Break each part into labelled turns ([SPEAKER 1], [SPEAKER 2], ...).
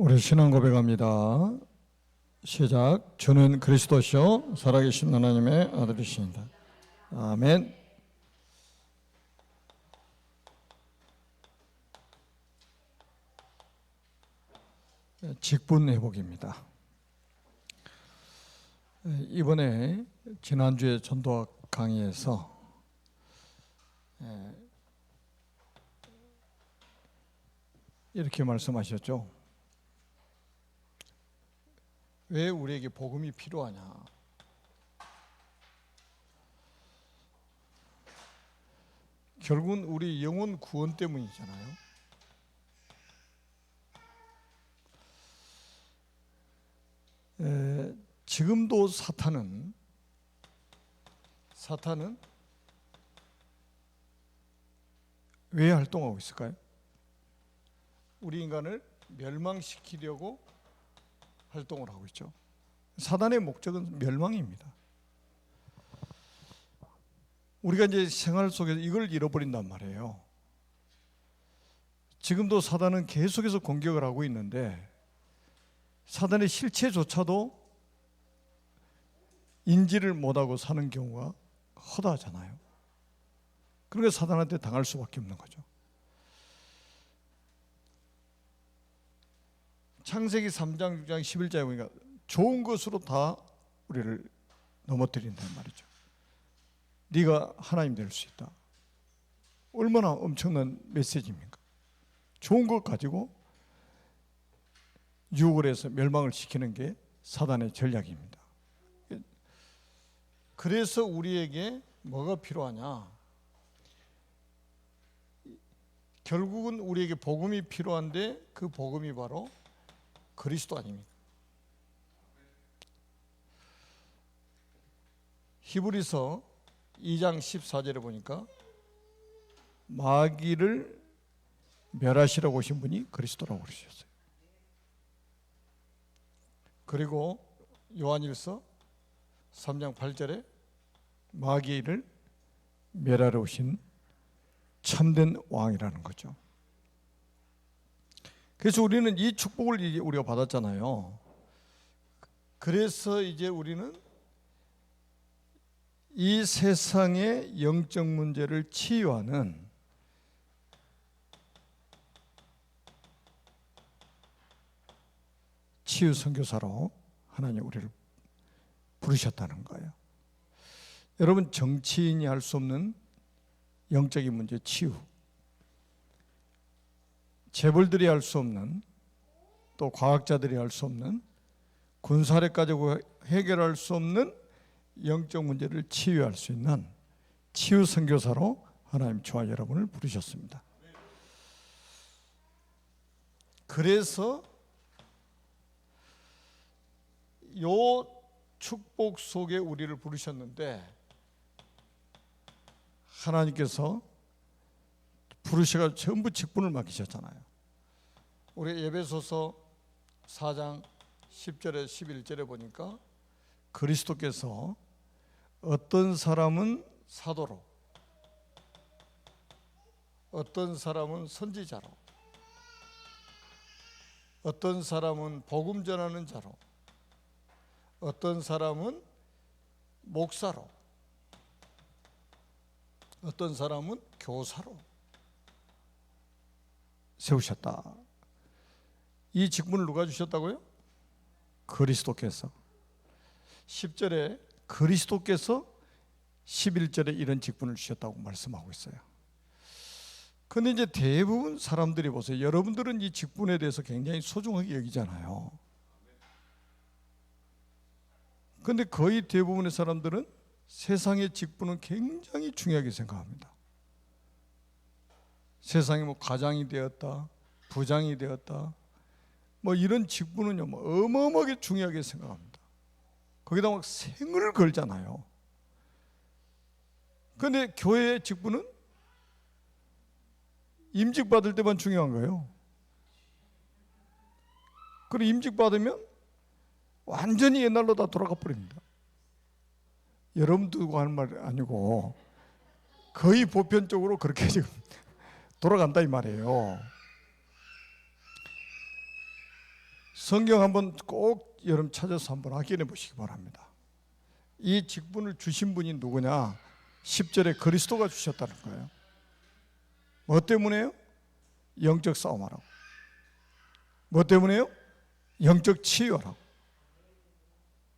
[SPEAKER 1] 우리 신앙 고백합니다. 시작. 주는 그리스도시요 살아계신 하나님의 아들이십니다. 아멘. 직분 회복입니다. 이번에 지난주에 전도학 강의에서 이렇게 말씀하셨죠. 왜 우리에게 복음이 필요하냐? 결국은 우리 영혼 구원 때문이잖아요. 지금도 사탄은 왜 활동하고 있을까요? 우리 인간을 멸망시키려고 활동을 하고 있죠. 사단의 목적은 멸망입니다. 우리가 이제 생활 속에서 이걸 잃어버린단 말이에요. 지금도 사단은 계속해서 공격을 하고 있는데 사단의 실체조차도 인지를 못하고 사는 경우가 허다하잖아요. 그러니까 사단한테 당할 수밖에 없는 거죠. 창세기 3장, 6장, 11장에 보니까 좋은 것으로 다 우리를 넘어뜨린단 말이죠. 네가 하나님 될 수 있다. 얼마나 엄청난 메시지입니까? 좋은 것 가지고 유혹을 해서 멸망을 시키는 게 사단의 전략입니다. 그래서 우리에게 뭐가 필요하냐? 결국은 우리에게 복음이 필요한데 그 복음이 바로 그리스도 아닙니까? 히브리서 2장 14절에 보니까 마귀를 멸하시라고 오신 분이 그리스도라고 그러셨어요. 그리고 요한일서 3장 8절에 마귀를 멸하러 오신 참된 왕이라는 거죠. 그래서 우리는 이 축복을 이제 우리가 받았잖아요. 그래서 이제 우리는 이 세상의 영적 문제를 치유하는 치유 선교사로 하나님 우리를 부르셨다는 거예요. 여러분, 정치인이 할 수 없는 영적인 문제 치유, 재벌들이 할 수 없는, 또 과학자들이 할 수 없는, 군사력 가지고 해결할 수 없는 영적 문제를 치유할 수 있는 치유 선교사로 하나님 저와 여러분을 부르셨습니다. 그래서 요 축복 속에 우리를 부르셨는데 하나님께서 부르셔가 전부 직분을 맡기셨잖아요. 우리 에베소서 4장 10절에 11절에 보니까 그리스도께서 어떤 사람은 사도로, 어떤 사람은 선지자로, 어떤 사람은 복음 전하는 자로, 어떤 사람은 목사로, 어떤 사람은 교사로 세우셨다. 이 직분을 누가 주셨다고요? 그리스도께서. 10절에 그리스도께서 11절에 이런 직분을 주셨다고 말씀하고 있어요. 그런데 이제 대부분 사람들이 보세요. 여러분들은 이 직분에 대해서 굉장히 소중하게 여기잖아요. 그런데 거의 대부분의 사람들은 세상의 직분은 굉장히 중요하게 생각합니다. 세상에 뭐 과장이 되었다, 부장이 되었다, 뭐 이런 직분은요, 뭐 어마어마하게 중요하게 생각합니다. 거기다 막 생을 걸잖아요. 그런데 교회의 직분은 임직 받을 때만 중요한 거예요. 그리고 임직 받으면 완전히 옛날로 다 돌아가 버립니다. 여러분 두고 하는 말 아니고 거의 보편적으로 그렇게 지금 돌아간다 이 말이에요. 성경 한번 꼭 여러분 찾아서 한번 확인해 보시기 바랍니다. 이 직분을 주신 분이 누구냐? 10절에 그리스도가 주셨다는 거예요. 뭐 때문에요? 영적 싸움하라고. 뭐 때문에요? 영적 치유하라고.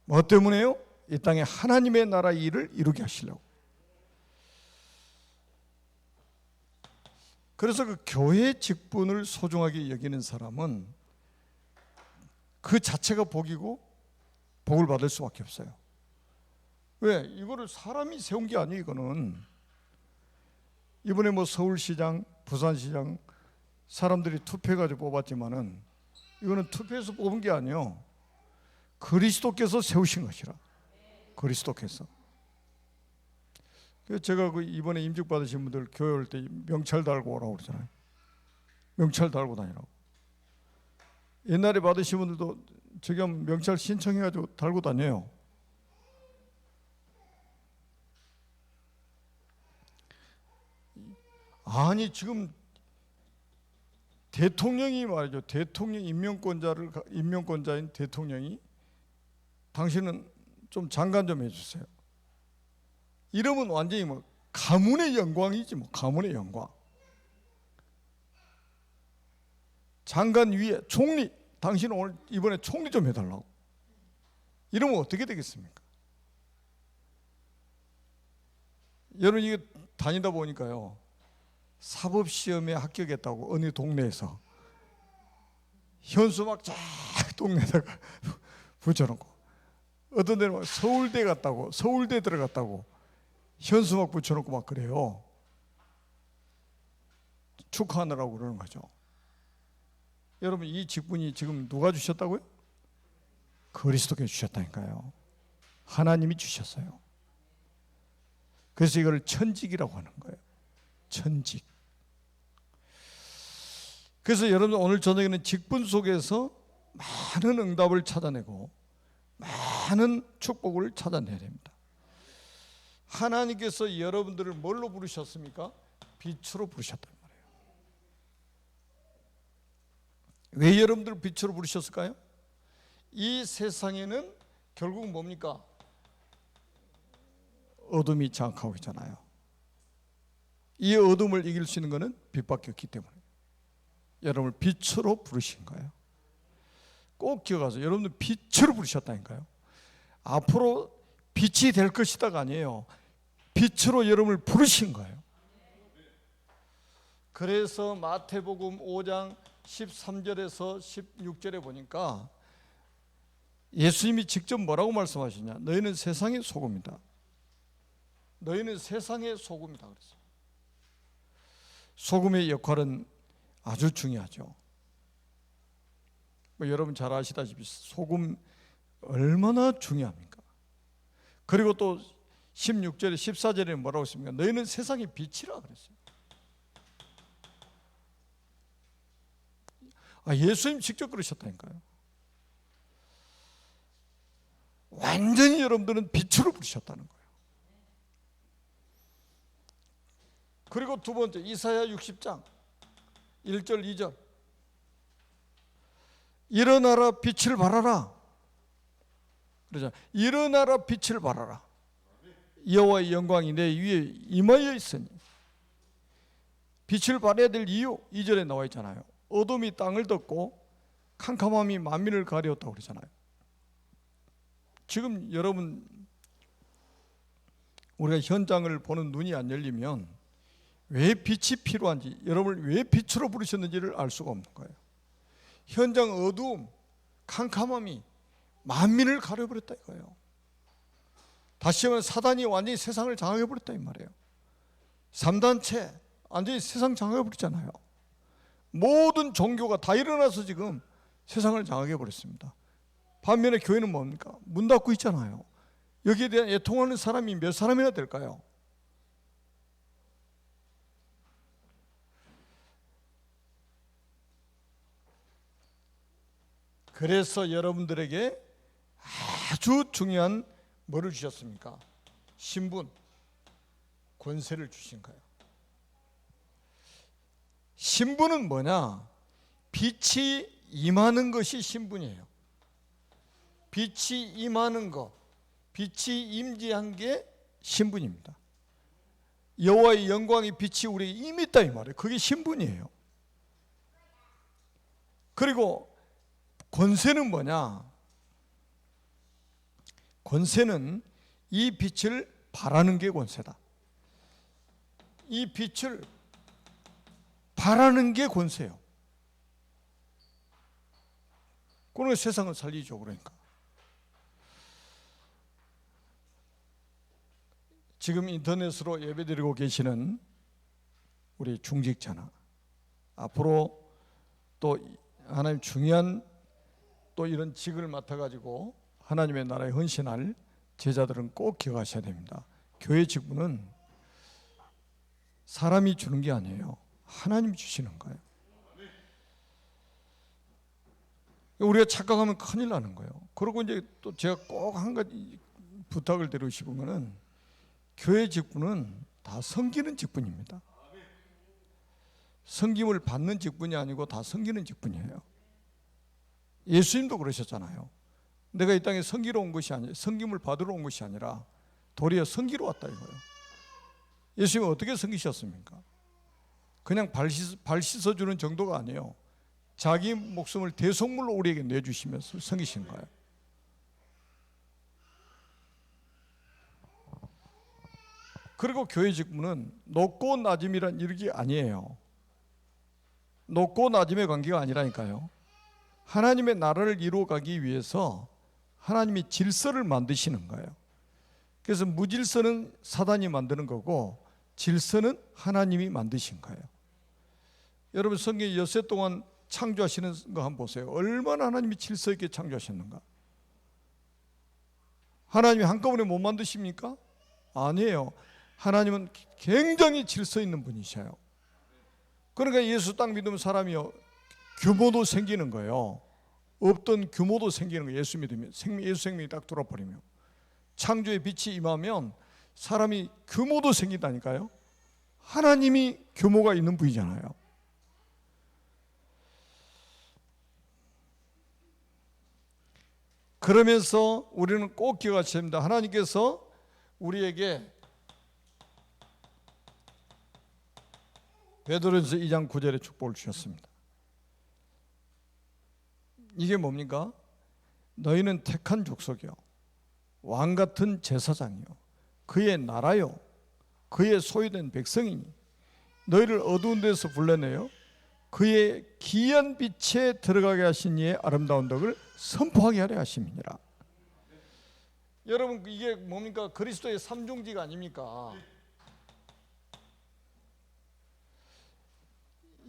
[SPEAKER 1] 뭐 때문에요? 이 땅에 하나님의 나라 일을 이루게 하시려고. 그래서 그 교회 직분을 소중하게 여기는 사람은 그 자체가 복이고 복을 받을 수밖에 없어요. 왜? 이거를 사람이 세운 게 아니에요. 이거는 이번에 뭐 서울시장, 부산시장 사람들이 투표해가지고 뽑았지만은 이거는 투표해서 뽑은 게 아니에요. 그리스도께서 세우신 것이라. 그리스도께서. 제가 그 이번에 임직 받으신 분들 교회 올 때 명찰 달고 오라고 그러잖아요. 명찰 달고 다니라고. 옛날에 받으신 분들도 저기 명찰 신청해가지고 달고 다녀요. 아니 지금 대통령이 말이죠. 대통령 임명권자인 대통령이 당신은 좀 장관 좀 해주세요. 이러면 완전히 뭐 가문의 영광이지 뭐 가문의 영광. 장관 위에 총리, 당신은 오늘 이번에 총리 좀 해달라고. 이러면 어떻게 되겠습니까? 여러분 이게 다니다 보니까요. 사법시험에 합격했다고 어느 동네에서 현수막 쫙 동네에다가 붙여놓고 어떤 데는 막 서울대 갔다고 서울대 들어갔다고 현수막 붙여놓고 막 그래요. 축하하느라고 그러는 거죠. 여러분 이 직분이 지금 누가 주셨다고요? 그리스도께서 주셨다니까요. 하나님이 주셨어요. 그래서 이걸 천직이라고 하는 거예요. 천직. 그래서 여러분 오늘 저녁에는 직분 속에서 많은 응답을 찾아내고 많은 축복을 찾아내야 됩니다. 하나님께서 여러분들을 뭘로 부르셨습니까? 빛으로 부르셨단 말이에요. 왜 여러분들을 빛으로 부르셨을까요? 이 세상에는 결국 뭡니까? 어둠이 장악하고 있잖아요. 이 어둠을 이길 수 있는 것은 빛밖에 없기 때문에 여러분을 빛으로 부르신 거예요. 꼭 기억하세요. 여러분들 빛으로 부르셨다니까요. 앞으로 빛이 될 것이다가 아니에요. 빛으로 여러분을 부르신 거예요. 그래서 마태복음 5장 13절에서 16절에 보니까 예수님이 직접 뭐라고 말씀하시냐? 너희는 세상의 소금이다. 너희는 세상의 소금이다 그랬어요. 소금의 역할은 아주 중요하죠. 뭐 여러분 잘 아시다시피 소금 얼마나 중요합니까? 그리고 또 16절에 14절에 뭐라고 했습니까? 너희는 세상의 빛이라 그랬어요. 예수님 직접 그러셨다니까요. 완전히 여러분들은 빛으로 부르셨다는 거예요. 그리고 두 번째 이사야 60장 1절 2절 일어나라 빛을 발하라. 그러죠. 일어나라 빛을 발하라. 여호와의 영광이 내 위에 임하여 있으니. 빛을 발해야 될 이유 2절에 나와 있잖아요. 어둠이 땅을 덮고 캄캄함이 만민을 가리웠다고 그러잖아요. 지금 여러분 우리가 현장을 보는 눈이 안 열리면 왜 빛이 필요한지, 여러분을 왜 빛으로 부르셨는지를 알 수가 없는 거예요. 현장 어두움, 캄캄함이 만민을 가려버렸다 이거예요. 다시 말하면 사단이 완전히 세상을 장악해버렸다 이 말이에요. 3단체 완전히 세상 장악해버렸잖아요. 모든 종교가 다 일어나서 지금 세상을 장악해버렸습니다. 반면에 교회는 뭡니까? 문 닫고 있잖아요. 여기에 대한 애통하는 사람이 몇 사람이나 될까요? 그래서 여러분들에게 아주 중요한 뭐를 주셨습니까? 신분, 권세를 주신 거예요. 신분은 뭐냐? 빛이 임하는 것이 신분이에요. 빛이 임하는 것, 빛이 임재한 게 신분입니다. 여호와의 영광의 빛이 우리에게 임했다 이 말이에요. 그게 신분이에요. 그리고 권세는 뭐냐? 권세는 이 빛을 바라는 게 권세다. 이 빛을 바라는 게 권세예요. 그러니까 세상을 살리죠. 그러니까 지금 인터넷으로 예배드리고 계시는 우리 중직자나 앞으로 또 하나님 중요한 또 이런 직을 맡아가지고 하나님의 나라에 헌신할 제자들은 꼭 기억하셔야 됩니다. 교회 직분은 사람이 주는 게 아니에요. 하나님이 주시는 거예요. 우리가 착각하면 큰일 나는 거예요. 그리고 이제 또 제가 꼭 한 가지 부탁을 드리고 싶은 거는 교회 직분은 다 섬기는 직분입니다. 섬김을 받는 직분이 아니고 다 섬기는 직분이에요. 예수님도 그러셨잖아요. 내가 이 땅에 섬기러 온 것이 아니라 섬김을 받으러 온 것이 아니라 도리어 섬기러 왔다 이거예요. 예수님은 어떻게 섬기셨습니까? 그냥 발 씻어주는 정도가 아니에요. 자기 목숨을 대속물로 우리에게 내주시면서 섬기신 거예요. 그리고 교회 직분은 높고 낮음이란 이르기 아니에요. 높고 낮음의 관계가 아니라니까요. 하나님의 나라를 이루어가기 위해서 하나님이 질서를 만드시는 거예요. 그래서 무질서는 사단이 만드는 거고 질서는 하나님이 만드신 거예요. 여러분 성경에 엿새 동안 창조하시는 거 한번 보세요. 얼마나 하나님이 질서 있게 창조하셨는가. 하나님이 한꺼번에 못 만드십니까? 아니에요. 하나님은 굉장히 질서 있는 분이셔요. 그러니까 예수 딱 믿으면 사람이 규모도 생기는 거예요. 없던 규모도 생기는 거예요. 예수 믿으면 예수 생명이 딱 돌아버리면 창조의 빛이 임하면 사람이 규모도 생긴다니까요. 하나님이 규모가 있는 분이잖아요. 그러면서 우리는 꼭 기억하셔야 됩니다. 하나님께서 우리에게 베드로전서 2장 9절에 축복을 주셨습니다. 이게 뭡니까? 너희는 택한 족속이요 왕같은 제사장이요 그의 나라요 그의 소유된 백성이니 너희를 어두운 데서 불러내요 그의 기이한 빛에 들어가게 하신 이의 아름다운 덕을 선포하게 하려 하심이니라. 여러분 이게 뭡니까? 그리스도의 삼중지가 아닙니까?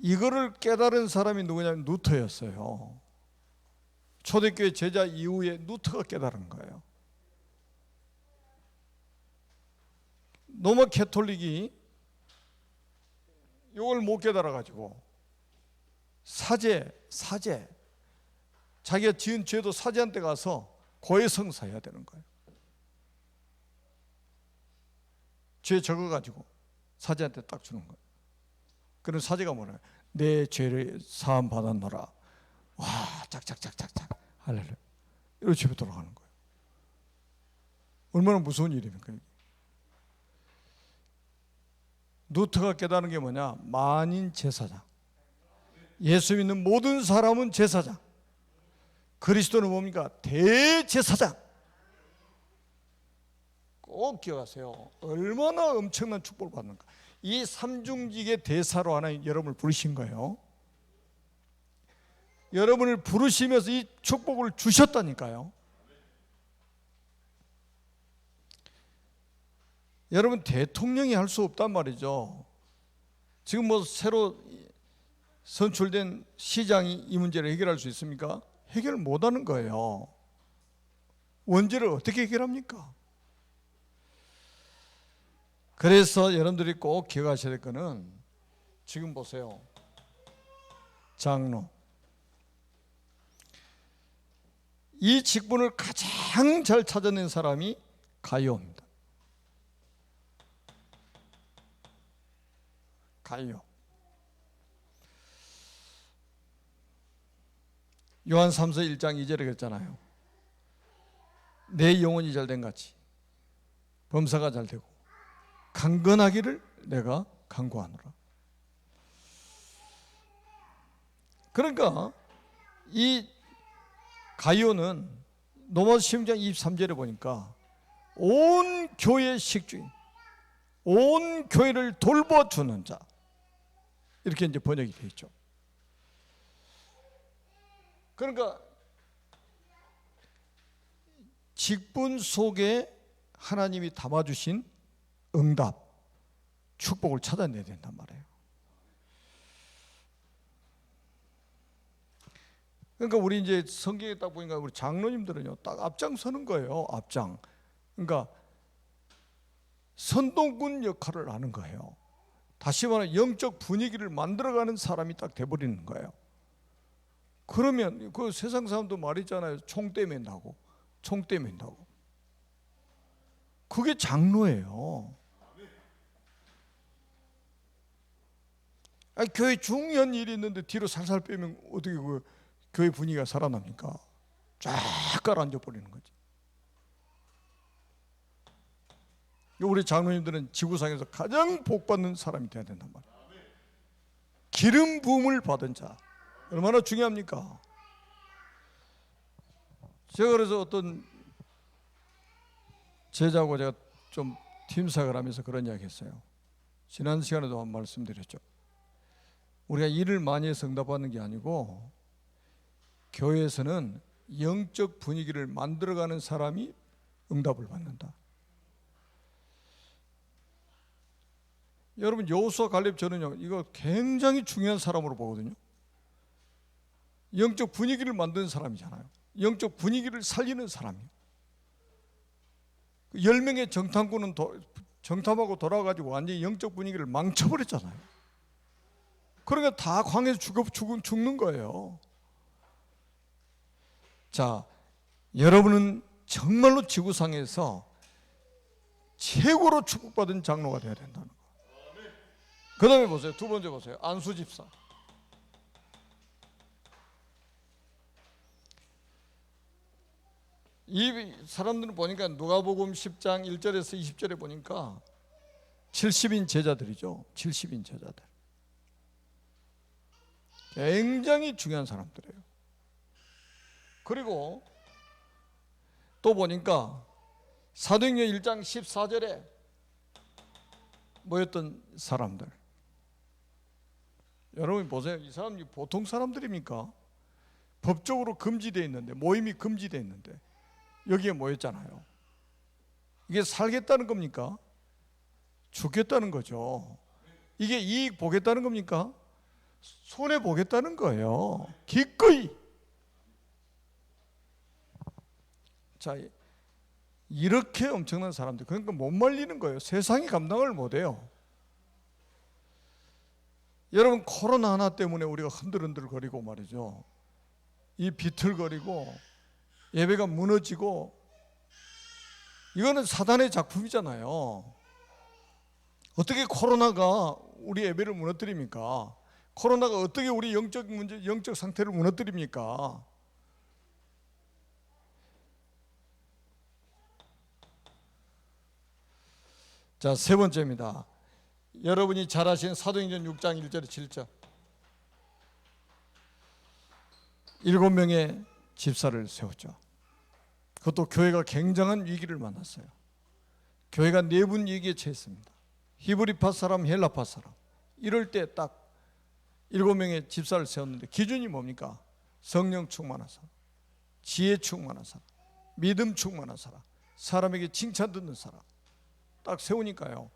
[SPEAKER 1] 이거를 깨달은 사람이 누구냐면 루터였어요. 초대교회 제자 이후에 루터가 깨달은 거예요. 로마 캐톨릭이 이걸 못 깨달아가지고 사제 자기가 지은 죄도 사제한테 가서 고해성사해야 되는 거예요. 죄 적어가지고 사제한테 딱 주는 거예요. 그럼 사제가 뭐래요? 내 죄를 사함 받았노라. 와, 짝짝짝짝짝 할렐루야. 이렇게 집에 돌아가는 거예요. 얼마나 무서운 일입니까? 루터가 깨달은 게 뭐냐? 만인 제사장. 예수 믿는 모든 사람은 제사장. 그리스도는 뭡니까? 대제사장. 꼭 기억하세요. 얼마나 엄청난 축복을 받는가. 이 삼중직의 대사로 하나님 여러분을 부르신 거예요. 여러분을 부르시면서 이 축복을 주셨다니까요. 여러분 대통령이 할 수 없단 말이죠. 지금 뭐 새로 선출된 시장이 이 문제를 해결할 수 있습니까? 해결 못하는 거예요. 원죄를 어떻게 해결합니까? 그래서 여러분들이 꼭 기억하셔야 될 거는 지금 보세요. 장로. 이 직분을 가장 잘 찾아낸 사람이 가이오입니다. 가이오. 요한 3서 1장 2절에 그랬잖아요. 내 영혼이 잘된 같이 범사가 잘되고 강건하기를 내가 간구하노라. 그러니까 이 가룟은 로마서 10장 23절에 보니까 온 교회의 식주인, 온 교회를 돌봐주는 자, 이렇게 이제 번역이 되어 있죠. 그러니까 직분 속에 하나님이 담아주신 응답, 축복을 찾아내야 된단 말이에요. 그러니까 우리 이제 성경에 딱 보니까 우리 장로님들은요, 딱 앞장서는 거예요. 앞장. 그러니까 선동꾼 역할을 하는 거예요. 다시 말하면 영적 분위기를 만들어가는 사람이 딱 돼버리는 거예요. 그러면 그 세상 사람도 말이잖아요. 총대 맨다고. 총대 맨다고. 그게 장로예요. 아니, 교회 중요한 일이 있는데 뒤로 살살 빼면 어떻게 그 교회 분위기가 살아납니까? 쫙 가라앉아 버리는 거지. 우리 장로님들은 지구상에서 가장 복받는 사람이 되어야 된단 말이에요. 기름 부음을 받은 자, 얼마나 중요합니까? 제가 그래서 어떤 제자하고 제가 좀 팀사역을 하면서 그런 이야기 했어요. 지난 시간에도 한 말씀드렸죠. 우리가 일을 많이 해서 응답받는 게 아니고 교회에서는 영적 분위기를 만들어가는 사람이 응답을 받는다. 여러분, 여호수아 갈렙 저는요, 이거 굉장히 중요한 사람으로 보거든요. 영적 분위기를 만드는 사람이잖아요. 영적 분위기를 살리는 사람이에요. 10명의 정탐꾼은 정탐하고 돌아가지고 완전히 영적 분위기를 망쳐버렸잖아요. 그러니까 다 광에서 죽는 거예요. 자, 여러분은 정말로 지구상에서 최고로 축복받은 장로가 되어야 된다는 거예요. 그 다음에 보세요. 두 번째 보세요. 안수 집사. 이 사람들은 보니까 누가복음 10장 1절에서 20절에 보니까 70인 제자들이죠. 70인 제자들. 굉장히 중요한 사람들이에요. 그리고 또 보니까 사도행전 1장 14절에 모였던 사람들. 여러분 보세요. 이 사람이 보통 사람들입니까? 법적으로 금지되어 있는데, 모임이 금지되어 있는데 여기에 모였잖아요. 이게 살겠다는 겁니까? 죽겠다는 거죠. 이게 이익 보겠다는 겁니까? 손해 보겠다는 거예요. 기꺼이. 자, 이렇게 엄청난 사람들, 그러니까 못 말리는 거예요. 세상이 감당을 못해요. 여러분, 코로나 하나 때문에 우리가 흔들흔들거리고 말이죠. 이 비틀거리고 예배가 무너지고, 이거는 사단의 작품이잖아요. 어떻게 코로나가 우리 예배를 무너뜨립니까? 코로나가 어떻게 우리 영적 문제, 영적 상태를 무너뜨립니까? 자, 세 번째입니다. 여러분이 잘 아시는 사도행전 6장 1절 7절. 7명의 집사를 세웠죠. 그것도 교회가 굉장한 위기를 만났어요. 교회가 내분 위기에 처했습니다. 히브리파 사람, 헬라파 사람. 이럴 때 딱 7명의 집사를 세웠는데 기준이 뭡니까? 성령 충만한 사람, 지혜 충만한 사람, 믿음 충만한 사람, 사람에게 칭찬 듣는 사람. 딱 세우니까요,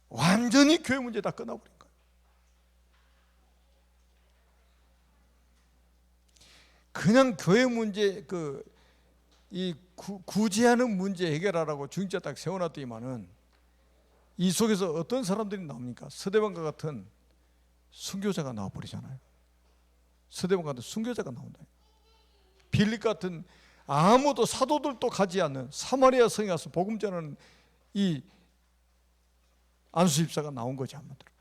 [SPEAKER 1] 완전히 교회 문제 다 끝나버린 거예요. 그냥 교회 문제 이 구제하는 문제 해결하라고 중직자 딱 세워놨더니만은 이 속에서 어떤 사람들이 나옵니까? 서대방과 같은 순교자가 나와버리잖아요. 서대방 같은 순교자가 나온다. 빌립 같은 아무도 사도들도 가지 않는 사마리아 성에 가서 복음 전하는 이 안수 집사가 나온 거지, 한마디로.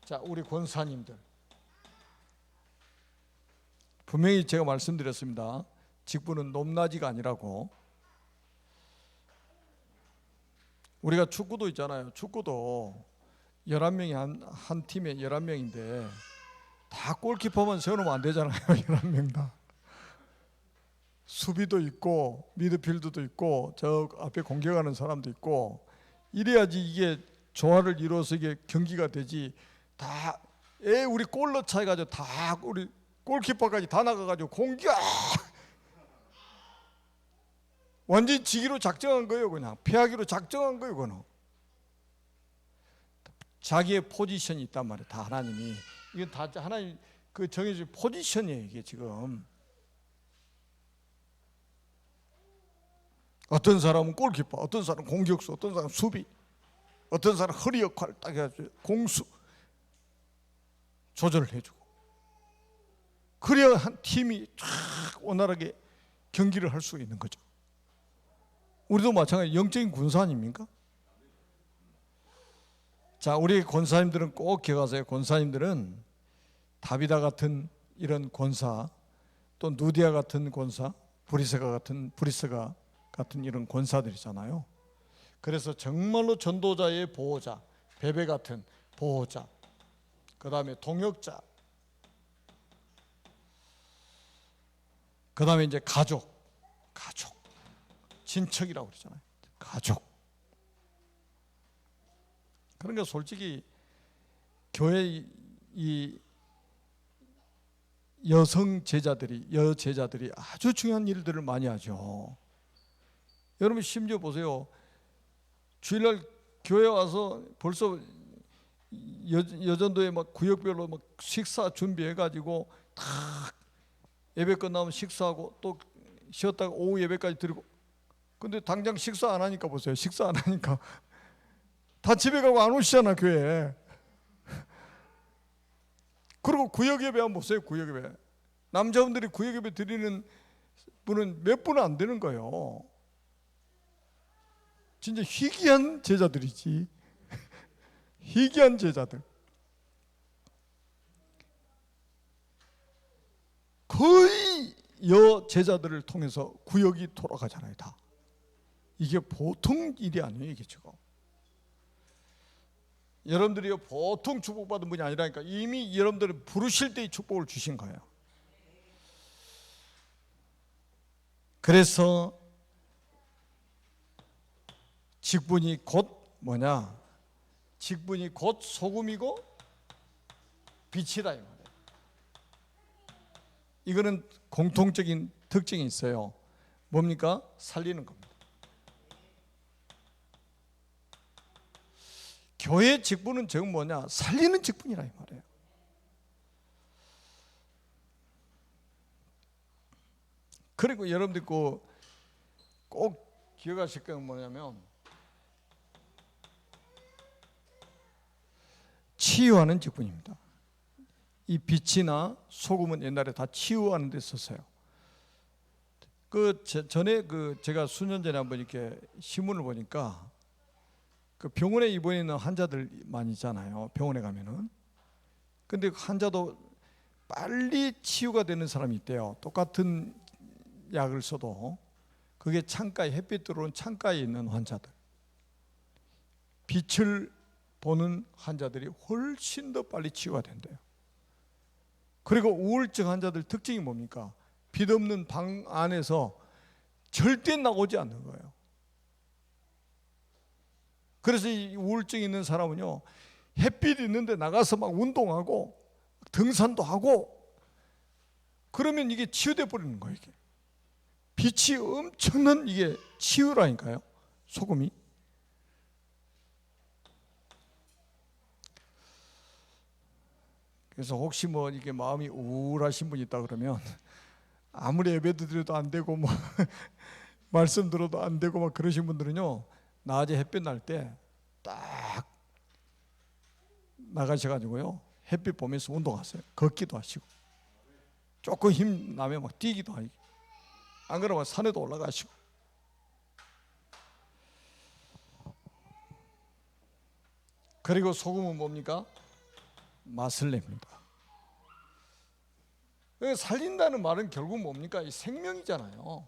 [SPEAKER 1] 자, 우리 권사님들 분명히 제가 말씀드렸습니다. 직분은 높낮이가 아니라고. 우리가 축구도 있잖아요. 축구도 11명이 한 팀에 11명인데 다 골키퍼만 세워놓으면 안 되잖아요. 11명 다. 수비도 있고 미드필드도 있고 저 앞에 공격하는 사람도 있고 이래야지 이게 조화를 이루어서 이게 경기가 되지. 다 우리 골 넣자 해가지고 다 우리 골키퍼까지 다 나가가지고 공격 완전히 지기로 작정한 거예요. 그냥 패하기로 작정한 거예요. 그거는 자기의 포지션이 있단 말이에요. 다 하나님이 이건 다 하나님 그 정해진 포지션이에요. 이게 지금 어떤 사람은 골키퍼, 어떤 사람은 공격수, 어떤 사람은 수비, 어떤 사람은 허리 역할 딱 해가지고 공수 조절을 해주고 그래야 한 팀이 쫙 원활하게 경기를 할 수 있는 거죠. 우리도 마찬가지 영적인 군사 아닙니까? 자, 우리 권사님들은 꼭 기억하세요. 권사님들은 다비다 같은 이런 권사, 또 누디아 같은 권사, 브리스가 같은 이런 권사들이잖아요. 그래서 정말로 전도자의 보호자, 베베 같은 보호자, 그 다음에 동역자, 그 다음에 이제 가족, 친척이라고 그러잖아요. 가족. 그러니까 솔직히 교회 이 여제자들이 아주 중요한 일들을 많이 하죠. 여러분 심지어 보세요. 주일날 교회 와서 벌써 여전도에 막 구역별로 막 식사 준비해가지고 다 예배 끝나면 식사하고 또 쉬었다가 오후 예배까지 드리고. 근데 당장 식사 안 하니까 보세요. 식사 안 하니까 다 집에 가고 안 오시잖아 교회에. 그리고 구역 예배 한번 보세요. 구역 예배 남자분들이 구역 예배 드리는 분은 몇 분은 안 되는 거예요. 진짜 희귀한 제자들이지. 희귀한 제자들. 거의 여제자들을 통해서 구역이 돌아가잖아요. 다. 이게 보통 일이 아니에요. 이게 지금. 여러분들이 보통 축복받은 분이 아니라니까. 이미 여러분들은 부르실 때의 축복을 주신 거예요. 그래서 직분이 곧 뭐냐? 직분이 곧 소금이고 빛이다 이 말이에요. 이거는 공통적인 특징이 있어요. 뭡니까? 살리는 겁니다. 교회 직분은 지금 뭐냐? 살리는 직분이라 이 말이에요. 그리고 여러분들 꼭 기억하실 건 뭐냐면 치유하는 직분입니다. 이 빛이나 소금은 옛날에 다 치유하는 데 썼어요. 전에 제가 수년 전에 한번 이렇게 신문을 보니까 그 병원에 입원해 있는 환자들 많이 있잖아요. 병원에 가면은. 근데 환자도 빨리 치유가 되는 사람이 있대요. 똑같은 약을 써도. 그게 창가에 햇빛 들어오는 창가에 있는 환자들. 빛을 보는 환자들이 훨씬 더 빨리 치유가 된대요. 그리고 우울증 환자들 특징이 뭡니까? 빛 없는 방 안에서 절대 나오지 않는 거예요. 그래서 이 우울증 있는 사람은요, 햇빛이 있는데 나가서 막 운동하고 등산도 하고 그러면 이게 치유돼 버리는 거예요. 이게 빛이 엄청난 이게 치유라니까요. 소금이. 그래서 혹시 뭐 이게 마음이 우울하신 분이 있다 그러면 아무리 예배 드려도 안 되고 뭐 말씀 들어도 안 되고 막 그러신 분들은요, 낮에 햇빛 날 때 딱 나가셔가지고요, 햇빛 보면서 운동하세요. 걷기도 하시고 조금 힘 나면 막 뛰기도 하고, 안 그러면 산에도 올라가시고. 그리고 소금은 뭡니까? 맛을 냅니다. 살린다는 말은 결국 뭡니까? 이 생명이잖아요.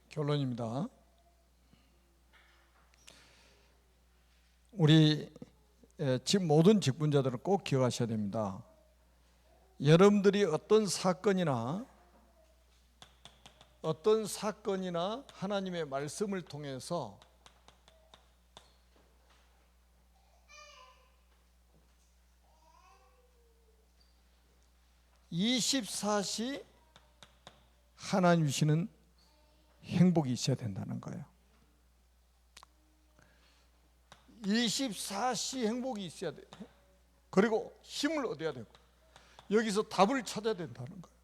[SPEAKER 1] 결론입니다. 우리 모든 직분자들은 꼭 기억하셔야 됩니다. 여러분들이 어떤 사건이나 하나님의 말씀을 통해서 (24시) 하나님 주시는 행복이 있어야 된다는 거예요. 24시 행복이 있어야 돼요. 그리고 힘을 얻어야 되고 여기서 답을 찾아야 된다는 거예요.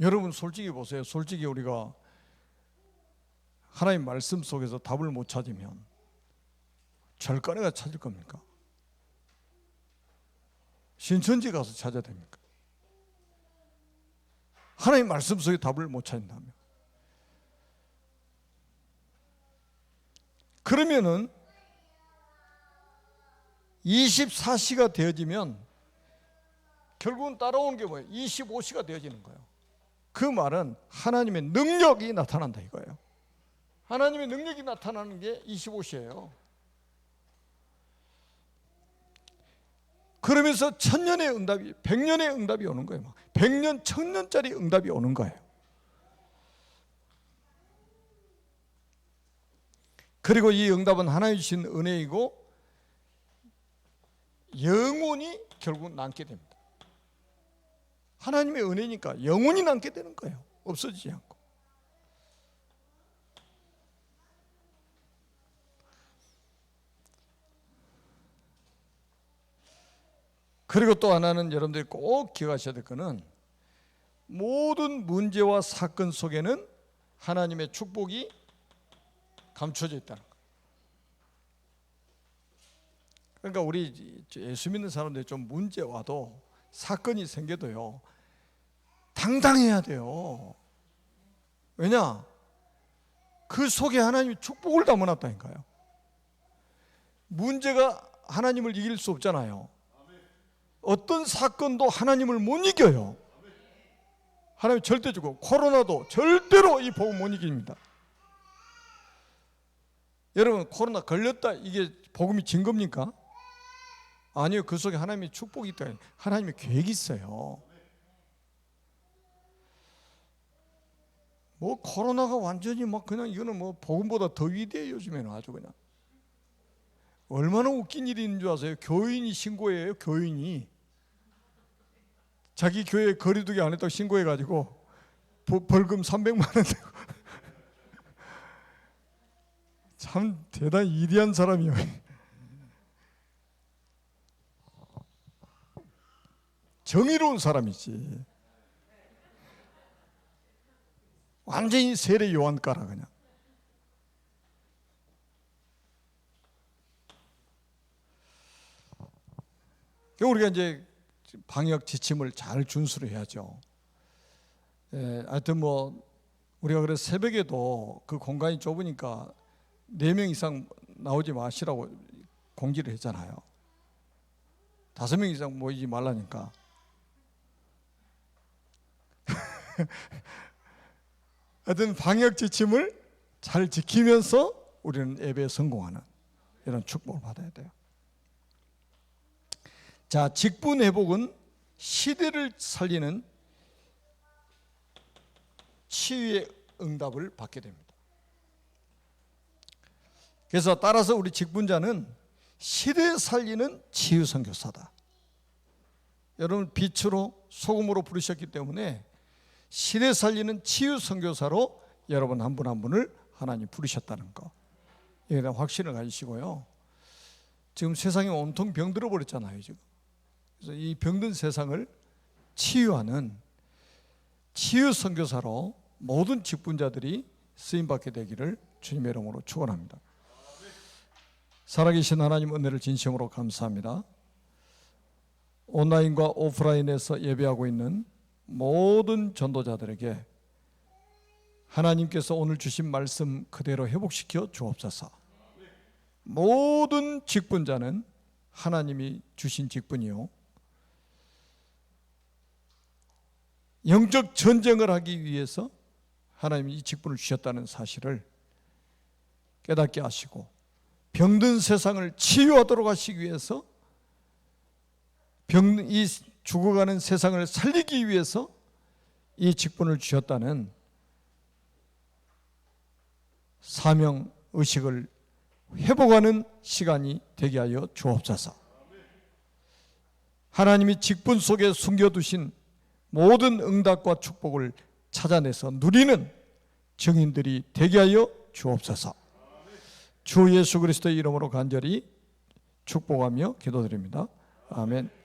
[SPEAKER 1] 여러분 솔직히 보세요. 솔직히 우리가 하나님 말씀 속에서 답을 못 찾으면 절간에가 찾을 겁니까? 신천지 가서 찾아야 됩니까? 하나님 말씀 속에 답을 못 찾는다면, 그러면은 24시가 되어지면 결국은 따라오는 게 뭐예요? 25시가 되어지는 거예요. 그 말은 하나님의 능력이 나타난다 이거예요. 하나님의 능력이 나타나는 게 25시예요. 그러면서 천년의 응답이, 100년의 응답이 오는 거예요. 100년, 1000년짜리 응답이 오는 거예요. 그리고 이 응답은 하나님 주신 은혜이고 영원히 결국 남게 됩니다. 하나님의 은혜니까 영원히 남게 되는 거예요. 없어지지 않고. 그리고 또 하나는 여러분들이 꼭 기억하셔야 될 것은 모든 문제와 사건 속에는 하나님의 축복이 감춰져 있다는 거예요. 그러니까 우리 예수 믿는 사람들이 좀 문제 와도 사건이 생겨도요 당당해야 돼요. 왜냐? 그 속에 하나님이 축복을 담아놨다니까요. 문제가 하나님을 이길 수 없잖아요. 어떤 사건도 하나님을 못 이겨요. 하나님 절대 주고 코로나도 절대로 이 복음 못 이깁니다. 여러분 코로나 걸렸다 이게 복음이 진 겁니까? 아니요. 그 속에 하나님의 축복이 있다. 하나님의 계획이 있어요. 뭐 코로나가 완전히 막 그냥 이거는 뭐 복음보다 더 위대해요. 요즘에는 아주 그냥. 얼마나 웃긴 일이 있는 줄 아세요? 교인이 신고해요. 교인이 자기 교회 거리두기 안 했다고 신고해가지고 벌금 300만 원 내고 참 대단히 위대한 사람이에요. 정의로운 사람이지. 완전히 세례 요한가라 그냥. 우리가 이제 방역 지침을 잘 준수를 해야죠. 하여튼 뭐 우리가 그래서 새벽에도 그 공간이 좁으니까 4명 이상 나오지 마시라고 공지를 했잖아요. 5명 이상 모이지 말라니까. 하여튼 방역 지침을 잘 지키면서 우리는 예배에 성공하는 이런 축복을 받아야 돼요. 자, 직분 회복은 시대를 살리는 치유의 응답을 받게 됩니다. 그래서 따라서 우리 직분자는 시대 살리는 치유 선교사다. 여러분 빛으로 소금으로 부르셨기 때문에 시대 살리는 치유 선교사로 여러분 한 분 한 분을 하나님 부르셨다는 거, 여기에 대한 확신을 가지시고요. 지금 세상에 온통 병들어 버렸잖아요 지금. 그래서 이 병든 세상을 치유하는 치유 선교사로 모든 직분자들이 쓰임받게 되기를 주님의 이름으로 축원합니다. 살아계신 하나님 은혜를 진심으로 감사합니다. 온라인과 오프라인에서 예배하고 있는 모든 전도자들에게 하나님께서 오늘 주신 말씀 그대로 회복시켜 주옵소서. 모든 직분자는 하나님이 주신 직분이요, 영적 전쟁을 하기 위해서 하나님이 이 직분을 주셨다는 사실을 깨닫게 하시고, 병든 세상을 치유하도록 하시기 위해서, 이 죽어가는 세상을 살리기 위해서 이 직분을 주셨다는 사명 의식을 회복하는 시간이 되게 하여 주옵소서. 하나님이 직분 속에 숨겨두신 모든 응답과 축복을 찾아내서 누리는 증인들이 되게 하여 주옵소서. 주 예수 그리스도의 이름으로 간절히 축복하며 기도드립니다. 아멘.